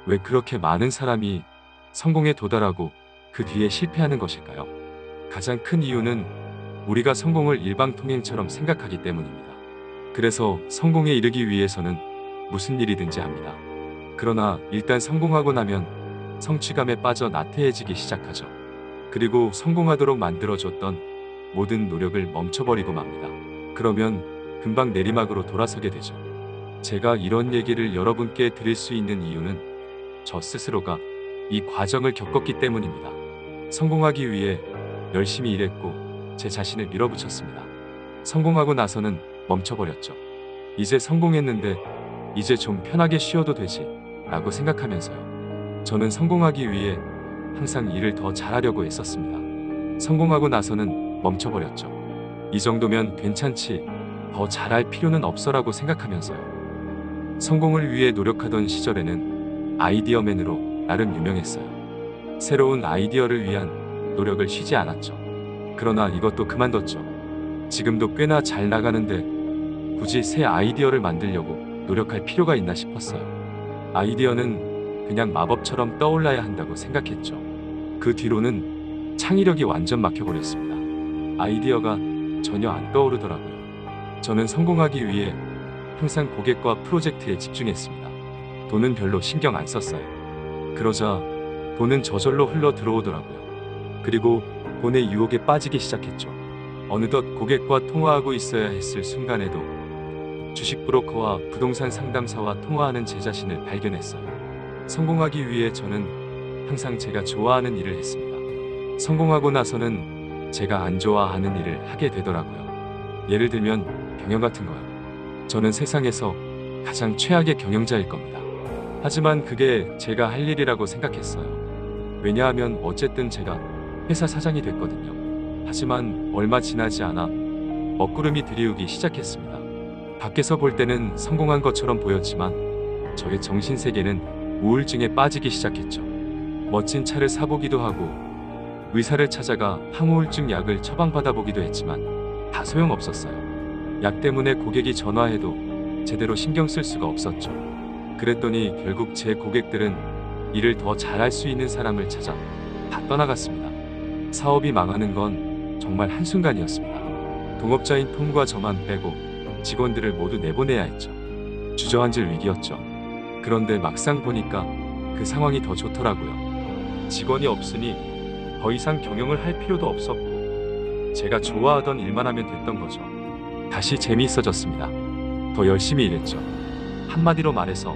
왜 그렇게 많은 사람이 성공에 도달하고 그 뒤에 실패하는 것일까요? 가장 큰 이유는 우리가 성공을 일방통행처럼 생각하기 때문입니다. 그래서 성공에 이르기 위해서는 무슨 일이든지 합니다. 그러나 일단 성공하고 나면 성취감에 빠져 나태해지기 시작하죠. 그리고 성공하도록 만들어줬던 모든 노력을 멈춰버리고 맙니다. 그러면 금방 내리막으로 돌아서게 되죠. 제가 이런 얘기를 여러분께 드릴 수 있는 이유는 저 스스로가 이 과정을 겪었기 때문입니다. 성공하기 위해 열심히 일했고 제 자신을 밀어붙였습니다. 성공하고 나서는 멈춰버렸죠. 이제 성공했는데 이제 좀 편하게 쉬어도 되지 라고 생각하면서요. 저는 성공하기 위해 항상 일을 더 잘하려고 했었습니다. 성공하고 나서는 멈춰버렸죠. 이 정도면 괜찮지, 더 잘할 필요는 없어라고 생각하면서요. 성공을 위해 노력하던 시절에는 아이디어맨으로 나름 유명했어요. 새로운 아이디어를 위한 노력을 쉬지 않았죠. 그러나 이것도 그만뒀죠. 지금도 꽤나 잘 나가는데 굳이 새 아이디어를 만들려고 노력할 필요가 있나 싶었어요. 아이디어는 그냥 마법처럼 떠올라야 한다고 생각했죠. 그 뒤로는 창의력이 완전 막혀버렸습니다. 아이디어가 전혀 안 떠오르더라고요. 저는 성공하기 위해 항상 고객과 프로젝트에 집중했습니다. 돈은 별로 신경 안 썼어요. 그러자 돈은 저절로 흘러 들어오더라고요. 그리고 돈의 유혹에 빠지기 시작했죠. 어느덧 고객과 통화하고 있어야 했을 순간에도 주식 브로커와 부동산 상담사와 통화하는 제 자신을 발견했어요. 성공하기 위해 저는 항상 제가 좋아하는 일을 했습니다. 성공하고 나서는 제가 안 좋아하는 일을 하게 되더라고요. 예를 들면 경영 같은 거요. 저는 세상에서 가장 최악의 경영자일 겁니다. 하지만 그게 제가 할 일이라고 생각했어요. 왜냐하면 어쨌든 제가 회사 사장이 됐거든요. 하지만 얼마 지나지 않아 먹구름이 들이우기 시작했습니다. 밖에서 볼 때는 성공한 것처럼 보였지만 저의 정신세계는 우울증에 빠지기 시작했죠. 멋진 차를 사보기도 하고 의사를 찾아가 항우울증 약을 처방받아보기도 했지만 다 소용없었어요. 약 때문에 고객이 전화해도 제대로 신경 쓸 수가 없었죠. 그랬더니 결국 제 고객들은 일을 더 잘할 수 있는 사람을 찾아 다 떠나갔습니다. 사업이 망하는 건 정말 한순간이었습니다. 동업자인 톰과 저만 빼고 직원들을 모두 내보내야 했죠. 주저앉을 위기였죠. 그런데 막상 보니까 그 상황이 더 좋더라고요. 직원이 없으니 더 이상 경영을 할 필요도 없었고 제가 좋아하던 일만 하면 됐던 거죠. 다시 재미있어졌습니다. 더 열심히 일했죠. 한마디로 말해서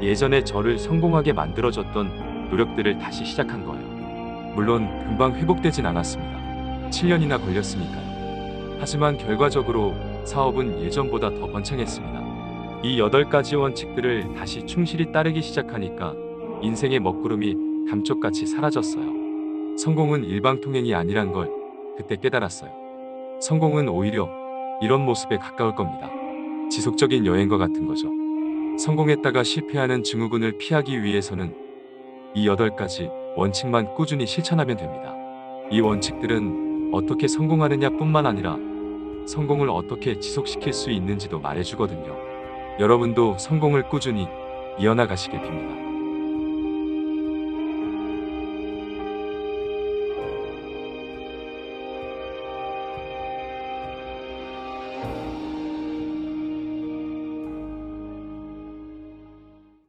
예전에 저를 성공하게 만들어줬던 노력들을 다시 시작한 거예요. 물론 금방 회복되진 않았습니다. 7년이나 걸렸으니까요. 하지만 결과적으로 사업은 예전보다 더 번창했습니다. 이 8가지 원칙들을 다시 충실히 따르기 시작하니까 인생의 먹구름이 감쪽같이 사라졌어요. 성공은 일방통행이 아니란 걸 그때 깨달았어요. 성공은 오히려 이런 모습에 가까울 겁니다. 지속적인 여행과 같은 거죠. 성공했다가 실패하는 증후군을 피하기 위해서는 이 8가지 원칙만 꾸준히 실천하면 됩니다. 이 원칙들은 어떻게 성공하느냐 뿐만 아니라 성공을 어떻게 지속시킬 수 있는지도 말해주거든요. 여러분도 성공을 꾸준히 이어나가시길 빕니다.